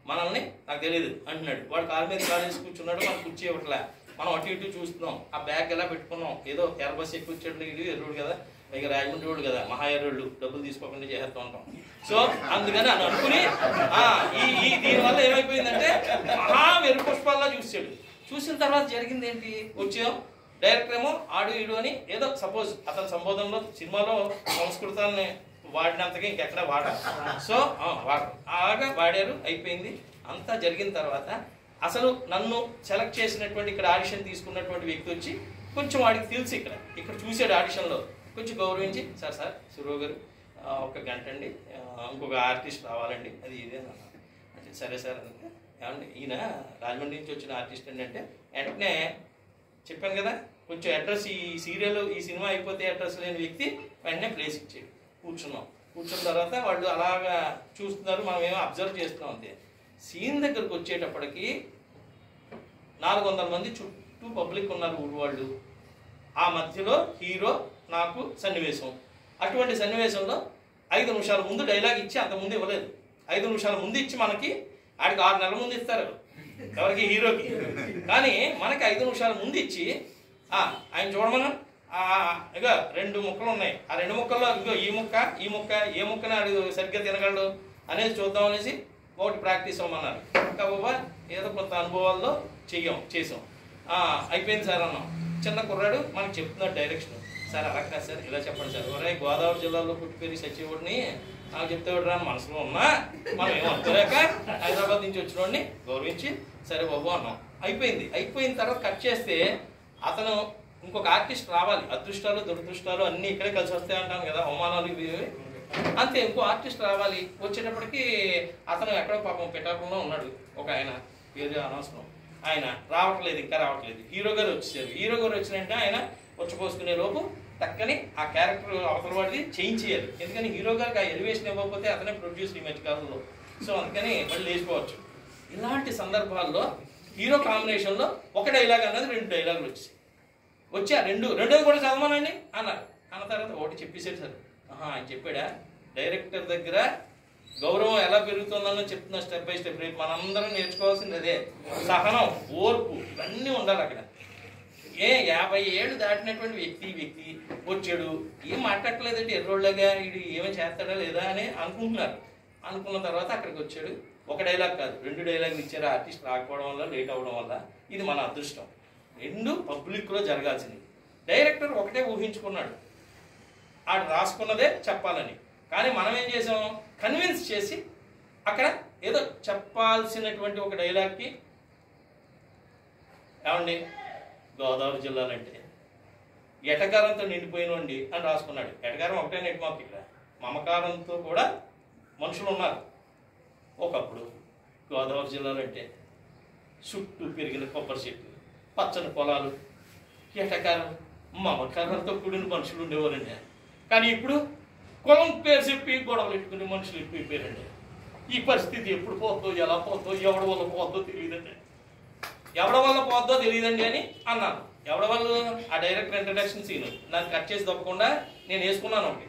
మనల్ని నాకు తెలియదు అంటున్నాడు. వాడు కాలు మీద కాలు వేసి కూర్చున్నాడు, మనం కుర్చీ ఇవ్వట్లే, మనం అటు ఇటు చూస్తున్నాం. ఆ బ్యాగ్ ఎలా పెట్టుకున్నాం, ఏదో ఎర్ర బస్ ఎక్కువ వచ్చాడు, ఇది ఎర్రుడు కదా, ఇక రాజమండ్రి వాడు కదా, మహా ఎర్రుళ్ళు, డబ్బులు తీసుకోకుండా చేస్తూ ఉంటాం. సో అందుకని అని అనుకుని దీనివల్ల ఏమైపోయిందంటే మహా వెరు పుష్పాల్లో చూసాడు. చూసిన తర్వాత జరిగింది ఏంటి, వచ్చాం డైరెక్టర్ ఏమో ఆడు ఈడు అని ఏదో సపోజ్ అతని సంబోధనలో సినిమాలో సంస్కృతాన్ని వాడినంతగా ఇంకెక్కడ వాడారు. సో అలాగా వాడారు, అయిపోయింది. అంతా జరిగిన తర్వాత అసలు నన్ను సెలెక్ట్ చేసినటువంటి ఇక్కడ ఆడిషన్ తీసుకున్నటువంటి వ్యక్తి వచ్చి కొంచెం వాడికి తెలిసి ఇక్కడ చూసాడు, ఆడిషన్లో కొంచెం గౌరవించి, సార్ సురేవ్ గారు 1 గంట అండి, ఇంకొక ఆర్టిస్ట్ రావాలండి, అది ఇదే అంటే సరే సార్ అంటే, ఏమండి ఈయన రాజమండ్రి నుంచి వచ్చిన ఆర్టిస్ట్ అండి అంటే వెంటనే చెప్పాను కదా, కొంచెం అడ్రస్, ఈ సీరియల్ ఈ సినిమా అయిపోతే అడ్రస్ లేని వ్యక్తి వెంటనే ప్లేస్ ఇచ్చాడు. కూర్చున్న తర్వాత వాళ్ళు అలాగా చూస్తున్నారు, మనం ఏమో అబ్జర్వ్ చేస్తున్నాం అంతే. సీన్ దగ్గరకు వచ్చేటప్పటికి 400 మంది చుట్టూ పబ్లిక్ ఉన్నారు, ఊరు వాళ్ళు. ఆ మధ్యలో హీరో నాకు సన్నివేశం. అటువంటి సన్నివేశంలో 5 నిమిషాల ముందు డైలాగ్ ఇచ్చి, అంత ముందు ఇవ్వలేదు, 5 నిమిషాల ముందు ఇచ్చి మనకి ఆడికి 6 నెలల ముందు ఇస్తారు ఎవరికి, హీరోకి. కానీ మనకి 5 నిమిషాల ముందు ఇచ్చి ఆయన చూడమను, ఇక 2 ముక్కలు ఉన్నాయి, ఆ 2 ముక్కల్లో ఇంకో ఈ ముక్క ఏ ముక్కని ఆడు సరిగ్గా తినగలడు అనేది చూద్దాం అనేసి ఒకటి ప్రాక్టీస్ అవ్వమన్నారు. కాబోబా ఏదో కొంత అనుభవాల్లో చేసాం. అయిపోయింది సార్ అన్నాం. చిన్న కుర్రాడు మనకు చెప్తున్నాడు డైరెక్షన్, సార్ అలా కాదు సార్, ఇలా చెప్పండి సార్. ఒరే గోదావరి జిల్లాలో పుట్టిపేరి సచివుడిని నాకు చెప్తాడు రా, మనసులో ఉన్నా మనం ఏమో అనుకోలేక హైదరాబాద్ నుంచి వచ్చిన వాడిని గౌరవించి సరే బాబు అన్నాం. అయిపోయిన తర్వాత కట్ చేస్తే అతను ఇంకొక ఆర్టిస్ట్ రావాలి, అదృష్టాలు దురదృష్టాలు అన్నీ ఇక్కడే కలిసి వస్తాయి అంటాను కదా, అవమానాలు ఇవి అంతే. ఇంకో ఆర్టిస్ట్ రావాలి, వచ్చేటప్పటికి అతను ఎక్కడో పాపం పిఠాపురంలో ఉన్నాడు ఒక ఆయన, ఏదో అనవసరం, ఆయన రావట్లేదు, ఇంకా రావట్లేదు. హీరో గారు వచ్చేసారు. హీరో గారు వచ్చినంటే ఆయన వచ్చపోసుకునే లోపు టక్కని ఆ క్యారెక్టర్ అవతల వాడిది చేంజ్ చేయాలి. ఎందుకని హీరో గారికి ఆ ఎలివేషన్ ఇవ్వకపోతే అతనే ప్రొడ్యూస్ ఈ మధ్య కాలంలో. సో అందుకని మళ్ళీ లేచిపోవచ్చు. ఇలాంటి సందర్భాల్లో హీరో కాంబినేషన్లో ఒక డైలాగ్ అన్నది 2 డైలాగులు వచ్చా రెండోది కూడా చదవమనండి అన్నారు. అన్న తర్వాత ఒకటి చెప్పేసాడు సార్. ఆయన చెప్పాడా, డైరెక్టర్ దగ్గర గౌరవం ఎలా పెరుగుతుందన్న చెప్తున్నా స్టెప్ బై స్టెప్. రేపు మనందరం నేర్చుకోవాల్సింది అదే, సహనం, ఓర్పు, ఇవన్నీ ఉండాలి అక్కడ. 50 ఏళ్ళు దాటినటువంటి వ్యక్తి వచ్చాడు, ఏం మాట్లాడలేదండి, ఎర్రోళ్ళగా ఇది ఏమేమి చేస్తాడా లేదా అని అనుకుంటున్నారు. అనుకున్న తర్వాత అక్కడికి వచ్చాడు. ఒక డైలాగ్ కాదు 2 డైలాగులు ఇచ్చారు. ఆర్టిస్ట్ రాకపోవడం వల్ల, లేట్ అవ్వడం వల్ల. ఇది మన అదృష్టం. 2 పబ్లిక్లో జరగాల్సింది. డైరెక్టర్ ఒకటే ఊహించుకున్నాడు, ఆడు రాసుకున్నదే చెప్పాలని. కానీ మనం ఏం చేసాం, కన్విన్స్ చేసి అక్కడ ఏదో చెప్పాల్సినటువంటి ఒక డైలాగ్కి, ఏమండి గోదావరి జిల్లాలంటే ఎటకారంతో నిండిపోయినండి అని రాసుకున్నాడు. ఎటకారం ఒకటే నెట్ మాకు ఇక్కడ, మమకారంతో కూడా మనుషులు ఉన్నారు. ఒకప్పుడు గోదావరి జిల్లాలంటే చుట్టూ పెరిగిన కొబ్బరి చెట్లు, పచ్చని పొలాలు, ఎటకారం, మమకారంతో కూడిన మనుషులు ఉండేవారండి. కానీ ఇప్పుడు కులం పేరు చెప్పి గొడవలు పెట్టుకునే మనుషులు ఎక్కువైపోయారండి. ఈ పరిస్థితి ఎప్పుడు పోతుందో, ఎలా పోతుందో, ఎవడి వల్ల పోతుందో తెలియదండి. ఎవడి వల్ల పోతుందో తెలియదండి అని అన్నాను. ఎవడి వల్ల ఆ డైరెక్టర్ ఇంట్రడక్షన్ సీన్ నన్ను కట్ చేసి తప్పకుండా నేను వేసుకున్నాను. ఒకటి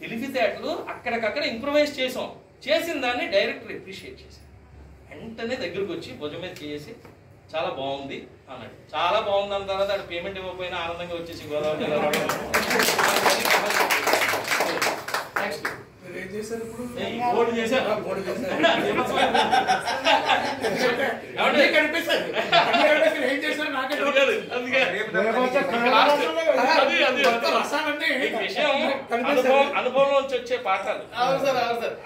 తెలివితేటలు అక్కడికక్కడ ఇంప్రూవైజ్ చేసాం. చేసిన దాన్ని డైరెక్టర్ అప్రిషియేట్ చేశాను. వెంటనే దగ్గరకు వచ్చి భుజం మీద చేసి చాలా బాగుంది అన్నాడు. చాలా బాగుంది అన్న తర్వాత అక్కడ పేమెంట్ ఇవ్వకపోయినా ఆనందంగా వచ్చేసి గోదావరి జిల్లాలో నెక్స్ట్ ఏం చేశారు ఇప్పుడు? బోర్డు చేశారు. ఏం చేశారు నాకే అనుభవం నుంచి వచ్చే పాఠాలు. అవును సార్, అవును సార్.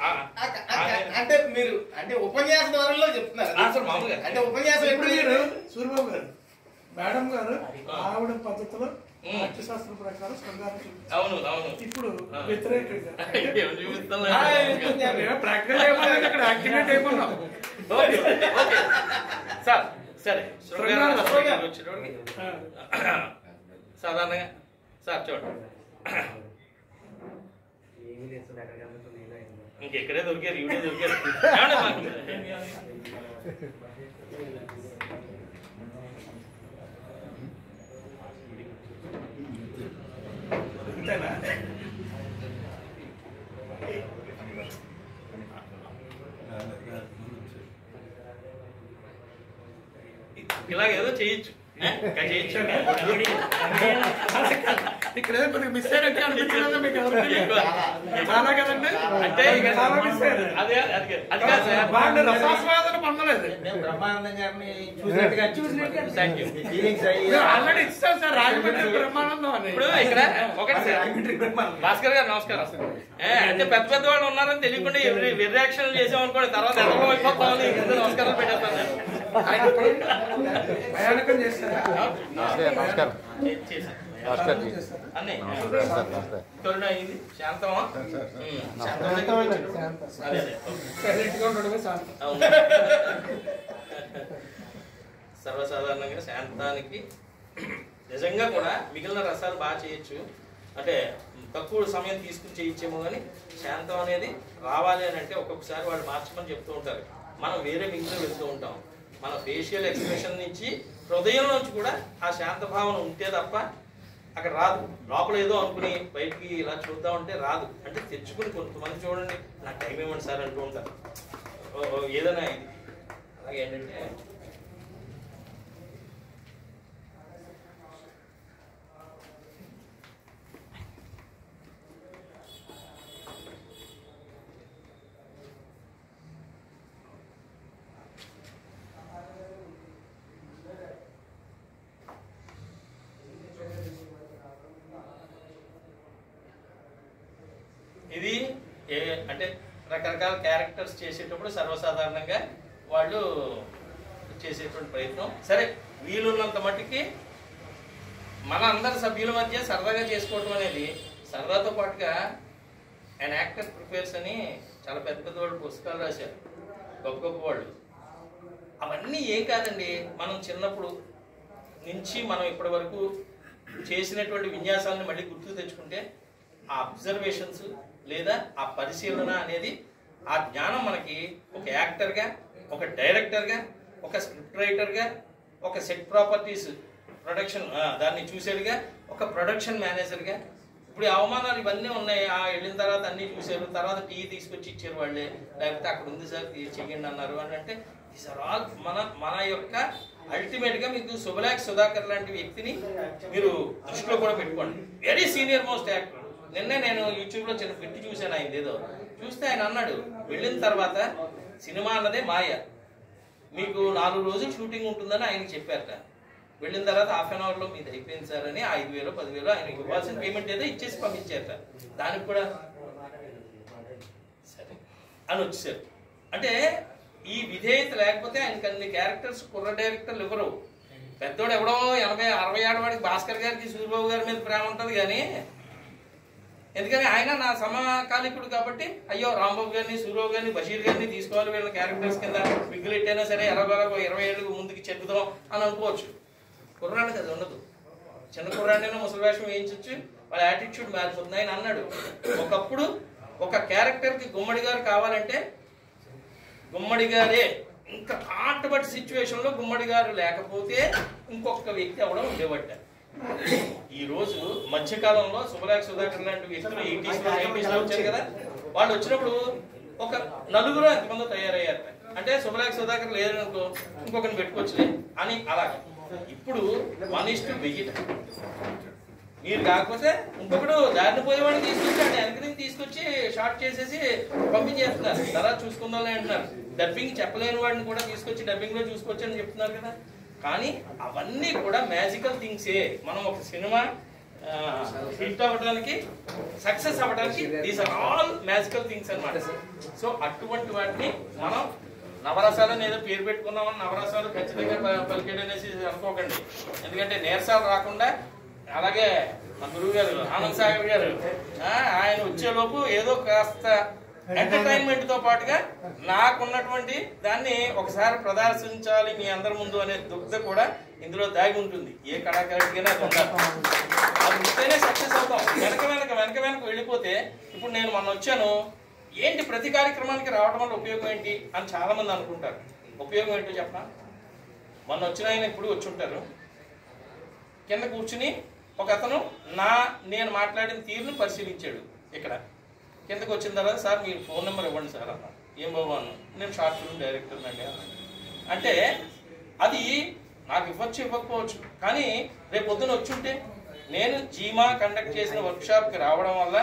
అంటే మీరు అంటే ఉపన్యాస ద్వారంలో చెప్తున్నారు సార్ మామూలుగా. అంటే ఉపన్యాసం ఎప్పుడు మీరు సూర్యబాబు గారు మేడం గారు ఆవిడ పద్ధతిలో నాట్యశాస్త్రం ప్రకారం సంఘానికి అవును అవును ఇప్పుడు వ్యతిరేకంగా చూపిస్తాను ప్రాక్టికల్ ఇక్కడ యాక్టివేట్ అయిపోయినాం. సార్ సరే వచ్చేటోడికి సాధారణంగా సార్ చూడండి, ఇంకెక్కడే దొరికారు, ఈవిడే దొరికారు. ఇలాగేదో చేయొచ్చు, ఇక్కడ కొద్దిగా మిస్ అయినట్టు అనిపించలేదు మీకు చాలా కదండి. అంటే చాలా మిస్ అయ్యారు. అదే అది కాదు సార్, వాళ్ళు రసాస్వాదన పొందలేదు. బ్రహ్మానందం గారిని చూసినట్టుగా థ్యాంక్ యూ. ఆల్రెడీ ఇస్తాం సార్ రాజమండ్రి బ్రహ్మానందం అని. ఇప్పుడు ఇక్కడ ఒకటి సార్, భాస్కర్ గారు నమస్కారం. అంటే పెద్ద పెద్ద వాళ్ళు ఉన్నారని తెలియకుండా రియాక్షన్లు చేసామనుకోండి, తర్వాత ఎంత అయిపోతామని నమస్కారం పెట్టేస్తాను. భయానకం చేస్తారా? అన్నీ కరుణ అయింది, శాంతమా సైలెంట్ గా ఉండడమే శాంతం. అవును. సర్వసాధారణంగా శాంతానికి నిజంగా కూడా మిగిలిన రసాలు బాగా చేయొచ్చు, అంటే తక్కువ సమయం తీసుకుని చేయొచ్చేమో. కానీ శాంతం అనేది రావాలి అని అంటే ఒక్కొక్కసారి వాళ్ళు మార్చమని చెప్తూ ఉంటారు. మనం వేరే వింగ్లో వెళ్తూ ఉంటాం. మన ఫేషియల్ ఎక్స్ప్రెషన్ నుంచి హృదయం నుంచి కూడా ఆ శాంత భావన ఉంటే తప్ప అక్కడ రాదు. లోపల ఏదో అనుకుని బయటికి ఇలా చూద్దామంటే రాదు. అంటే తెచ్చుకుని కొంతమంది చూడండి, నాకు టైం ఇవ్వండి సార్ అంటూ ఉంటారు. ఏదైనా ఇది అలాగే ఏంటంటే ఇది అంటే రకరకాల క్యారెక్టర్స్ చేసేటప్పుడు సర్వసాధారణంగా వాళ్ళు చేసేటువంటి ప్రయత్నం. సరే వీలున్నంత మట్టుకి మన అందరి సభ్యుల మధ్య సరదాగా చేసుకోవడం అనేది, సరదాతో పాటుగా అండ్ యాక్టర్ ప్రిపేర్స్ అని చాలా పెద్ద పెద్ద వాళ్ళు పుస్తకాలు రాశారు, గొప్ప గొప్ప వాళ్ళు. అవన్నీ ఏం కాదండి, మనం చిన్నప్పుడు నుంచి మనం ఇప్పటి వరకు చేసినటువంటి విన్యాసాలను మళ్ళీ గుర్తు తెచ్చుకుంటే ఆ అబ్జర్వేషన్స్ లేదా ఆ పరిశీలన అనేది, ఆ జ్ఞానం మనకి ఒక యాక్టర్గా, ఒక డైరెక్టర్గా, ఒక స్క్రిప్ట్ రైటర్గా, ఒక సెట్ ప్రాపర్టీస్ ప్రొడక్షన్ దాన్ని చూసేదిగా, ఒక ప్రొడక్షన్ మేనేజర్గా. ఇప్పుడు ఈ అవమానాలు ఇవన్నీ ఉన్నాయి. వెళ్ళిన తర్వాత అన్నీ చూశారు, తర్వాత టీ తీసుకొచ్చి ఇచ్చారు వాళ్ళే, లేకపోతే అక్కడ ఉంది సార్ చెయ్యండి అన్నారు అని అంటే దీస్ ఆర్ ఆల్ మన యొక్క అల్టిమేట్గా మీకు శుభలేఖ సుధాకర్ లాంటి వ్యక్తిని మీరు దృష్టిలో కూడా పెట్టుకోండి. Very senior most actor. నిన్నే నేను యూట్యూబ్లో చిన్న పెట్టి చూశాను ఆయన ఏదో చూస్తే ఆయన అన్నాడు, వెళ్ళిన తర్వాత సినిమా అన్నదే మాయ, మీకు 4 రోజులు షూటింగ్ ఉంటుందని ఆయనకి చెప్పారట. వెళ్ళిన తర్వాత హాఫ్ అన్ అవర్లో మీది అయిపోయింది సార్ అని 5,000 10,000 ఆయన ఇవ్వాల్సిన పేమెంట్ ఏదో ఇచ్చేసి పంపించారట. దానికి కూడా సరే అని వచ్చేసారు. అంటే ఈ విధేయత లేకపోతే ఆయనకి అన్ని క్యారెక్టర్స్ కుర్ర డైరెక్టర్లు ఎవరు, పెద్దోడు ఎవడో 80-60 ఏళ్ళ వాడికి భాస్కర్ గారికి సూర్యబాబు గారి మీద ప్రేమ ఉంటుంది కానీ, ఎందుకని ఆయన నా సమకాలికుడు కాబట్టి అయ్యో రాంబాబు గారిని, సూర్యబాబు గారిని, బషీర్ గారిని తీసుకోవాలి వీళ్ళ క్యారెక్టర్స్ కింద, విగ్గులెట్టైనా సరే ఎలాగో 20 ఏళ్ళు ముందుకు చెప్పుదాం అని అనుకోవచ్చు. కుర్రాడికి అది ఉండదు. చిన్న కుర్రాడినైనా ముసలి వేషం వేయించవచ్చు, వాళ్ళ యాటిట్యూడ్ మారిపోతుంది. ఆయన అన్నాడు, ఒకప్పుడు ఒక క్యారెక్టర్కి గుమ్మడి గారు కావాలంటే గుమ్మడి గారే, ఇంకా కాంటబట్టి సిచ్యువేషన్లో గుమ్మడి గారు లేకపోతే ఇంకొక వ్యక్తి అవడం ఉండేవాట. ఈ రోజు మధ్యకాలంలో శుభలేఖ సుధాకర్ లాంటి వ్యక్తులు 80s లో వచ్చారు కదా, వాళ్ళు వచ్చినప్పుడు ఒక 4 ఎంతమంది తయారయ్యారు. అంటే శుభలేఖ సుధాకర్ లేదనుకో ఇంకొకరిని పెట్టుకోవచ్చులే అని అలాగే. ఇప్పుడు 1:1000. మీరు కాకపోతే ఇంకొకడు దారిని పోయేవాడిని తీసుకొచ్చి అంటే వెనకని తీసుకొచ్చి షార్ట్ చేసేసి పంపించేస్తున్నారు. తర్వాత చూసుకుందాం అంటున్నారు. డబ్బింగ్ చెప్పలేని వాడిని కూడా తీసుకొచ్చి డబ్బింగ్లో చూసుకోవచ్చు అని చెప్తున్నారు కదా. కానీ అవన్నీ కూడా మ్యాజికల్ థింగ్సే. మనం ఒక సినిమా హిట్ అవ్వడానికి, సక్సెస్ అవ్వడానికి these are all magical things అన్నమాట. సో అటువంటి వాటిని మనం నవరసాలని ఏదో పేరు పెట్టుకున్నామని నవరసాలు ఖచ్చితంగా పలికేడు అనేసి అనుకోకండి. ఎందుకంటే నీరసాలు రాకుండా, అలాగే మా గురువు గారు ఆనంద్ సాగర్ గారు ఆయన వచ్చేలోపు ఏదో కాస్త ఎంటర్టైన్మెంట్ తో పాటుగా నాకున్నటువంటి దాన్ని ఒకసారి ప్రదర్శించాలి మీ అందరి ముందు అనే దుగ్ధ కూడా ఇందులో దాగి ఉంటుంది. ఏ కళాకారుడికైనా అది ఉండాలి. అది ఉంటేనే సక్సెస్ అవుతాం. వెనక వెళ్ళిపోతే, ఇప్పుడు నేను మొన్న వచ్చాను, ఏంటి ప్రతి కార్యక్రమానికి రావడం వల్ల ఉపయోగం ఏంటి అని చాలా మంది అనుకుంటారు. ఉపయోగం ఏంటో చెప్పనా? మొన్న వచ్చిన ఆయన ఇప్పుడు వచ్చి ఉంటారు, కింద కూర్చుని ఒక అతను నేను మాట్లాడిన తీరును పరిశీలించాడు. ఇక్కడ కిందకు వచ్చిన తర్వాత సార్ మీరు ఫోన్ నెంబర్ ఇవ్వండి సార్ అన్న. ఏం బాబు అన్న, నేను షార్ట్ ఫిల్మ్ డైరెక్టర్ అండి అన్న. అంటే అది నాకు ఇవ్వకపోవచ్చు, కానీ రేపు పొద్దున వచ్చుంటే నేను జీమా కండక్ట్ చేసిన వర్క్షాప్కి రావడం వల్ల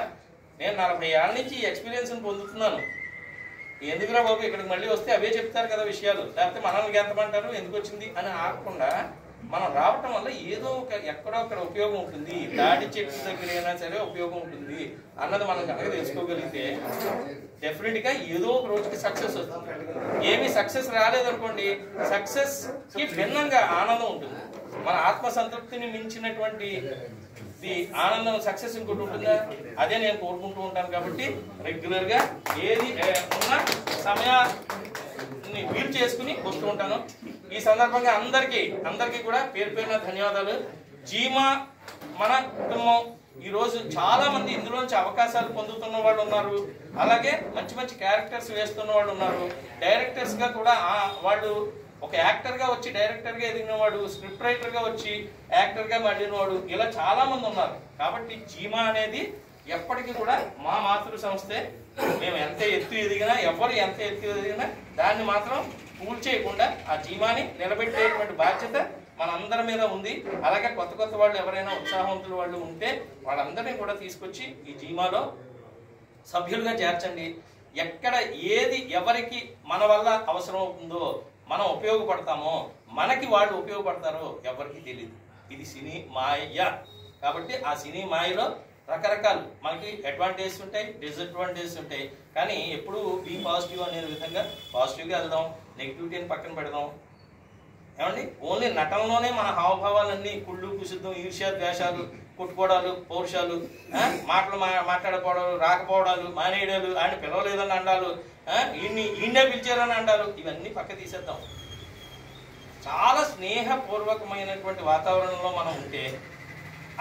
నేను 40 ఏళ్ళ నుంచి ఈ ఎక్స్పీరియన్స్ని పొందుతున్నాను. ఎందుకురా బాబు ఇక్కడికి మళ్ళీ వస్తే అవే చెప్తారు కదా విషయాలు, లేకపోతే మనల్ని ఎంతమంటారు ఎందుకు వచ్చింది అని ఆగకుండా మనం రావటం వల్ల ఏదో ఎక్కడో అక్కడ ఉపయోగం ఉంటుంది. దాడి చెట్టు దగ్గర అయినా సరే ఉపయోగం ఉంటుంది అన్నది మనం కనుక తెలుసుకోగలిగితే డెఫినెట్గా ఏదో ఒక రోజుకి సక్సెస్ వస్తుంది. ఏమీ సక్సెస్ రాలేదనుకోండి, సక్సెస్ కి భిన్నంగా ఆనందం ఉంటుంది. మన ఆత్మసంతృప్తిని మించినటువంటి ఆనందం సక్సెస్ ఇంకోటి ఉంటుందా? అదే నేను కోరుకుంటూ ఉంటాను. కాబట్టి రెగ్యులర్ గా ఏది ఉన్న సమయాన్ని వీలు చేసుకుని వస్తూ ఉంటాను. ఈ సందర్భంగా అందరికీ కూడా పేరు పేరున ధన్యవాదాలు. జీమా మన కుటుంబం ఈరోజు చాలా మంది ఇందులోంచి అవకాశాలు పొందుతున్న వాళ్ళు ఉన్నారు. అలాగే మంచి క్యారెక్టర్స్ వేస్తున్న వాళ్ళు ఉన్నారు. డైరెక్టర్స్ గా కూడా వాళ్ళు ఒక యాక్టర్ గా వచ్చి డైరెక్టర్ గా ఎదిగిన వాడు, స్క్రిప్ట్ రైటర్ గా వచ్చి యాక్టర్ గా మారిన వాడు, ఇలా చాలా మంది ఉన్నారు. కాబట్టి జీమా అనేది ఎప్పటికీ కూడా మా మాతృ సంస్థే. మేము ఎంత ఎత్తు ఎదిగినా, ఎవరు ఎంత ఎత్తు ఎదిగినా దాన్ని మాత్రం పూల్ చేయకుండా ఆ జీమాని నిలబెట్టేటువంటి బాధ్యత మనందరి మీద ఉంది. అలాగే కొత్త వాళ్ళు ఎవరైనా ఉత్సాహవంతులు వాళ్ళు ఉంటే వాళ్ళందరినీ కూడా తీసుకొచ్చి ఈ జీమాలో సభ్యులుగా చేర్చండి. ఎక్కడ ఏది ఎవరికి మన వల్ల అవసరం అవుతుందో, మనం ఉపయోగపడతామో, మనకి వాళ్ళు ఉపయోగపడతారో ఎవరికి తెలియదు. ఇది సినీ మాయ. కాబట్టి ఆ సినీ మాయలో రకరకాలు మనకి అడ్వాంటేజెస్ ఉంటాయి, డిసడ్వాంటేజెస్ ఉంటాయి. కానీ ఎప్పుడు బీ పాజిటివ్ అనే విధంగా పాజిటివ్గా వెళ్దాం, నెగిటివిటీని పక్కన పెడదాం. ఏమండి ఓన్లీ నటనలోనే మన హావభావాలన్నీ కుళ్ళు కుసిద్ధం ఈర్ష్య ద్వేషాలు కొట్టుకోవడాలు పౌరుషాలు మాటలు మాట్లాడకపోవడాలు రాకపోవడాలు మానేయడాలు ఆయన పిలవలేదని అండాలు ఈయనే పిలిచారని అండాలు ఇవన్నీ పక్క తీసేద్దాం. చాలా స్నేహపూర్వకమైనటువంటి వాతావరణంలో మనం ఉంటే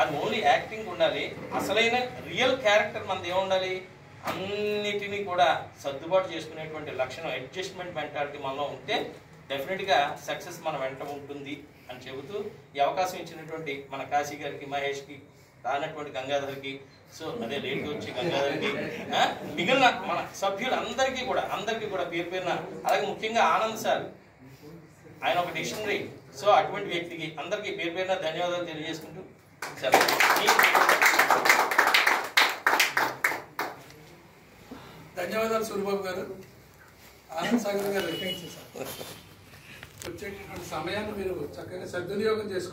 అది ఓన్లీ యాక్టింగ్ ఉండాలి. అసలైన రియల్ క్యారెక్టర్ మనది ఏముండాలి, అన్నిటినీ కూడా సర్దుబాటు చేసుకునేటువంటి లక్షణం అడ్జస్ట్మెంట్ మెంటాలిటీ మనలో ఉంటే డెఫినెట్గా సక్సెస్ మన వెంట ఉంటుంది అని చెబుతూ ఈ అవకాశం ఇచ్చినటువంటి మన కాశీ గారికి, మహేష్కి, రానటువంటి గంగాధర్కి, సో అదే లేట్గా వచ్చి గంగాధర్కి, మిగిలిన మన సభ్యులందరికీ కూడా పేరు పేరున, అలాగే ముఖ్యంగా ఆనంద్ సార్, ఆయన ఒక డిక్షనరీ. సో అటువంటి వ్యక్తికి అందరికీ పేరు పేరున ధన్యవాదాలు తెలియజేసుకుంటూ సార్ ధన్యవాదాలు సూరిబాబు గారు. ఆనంద్ సాగర్ గారు వచ్చేటటువంటి సమయాన్ని మీరు చక్కగా సద్వినియోగం చేసుకుంటారు.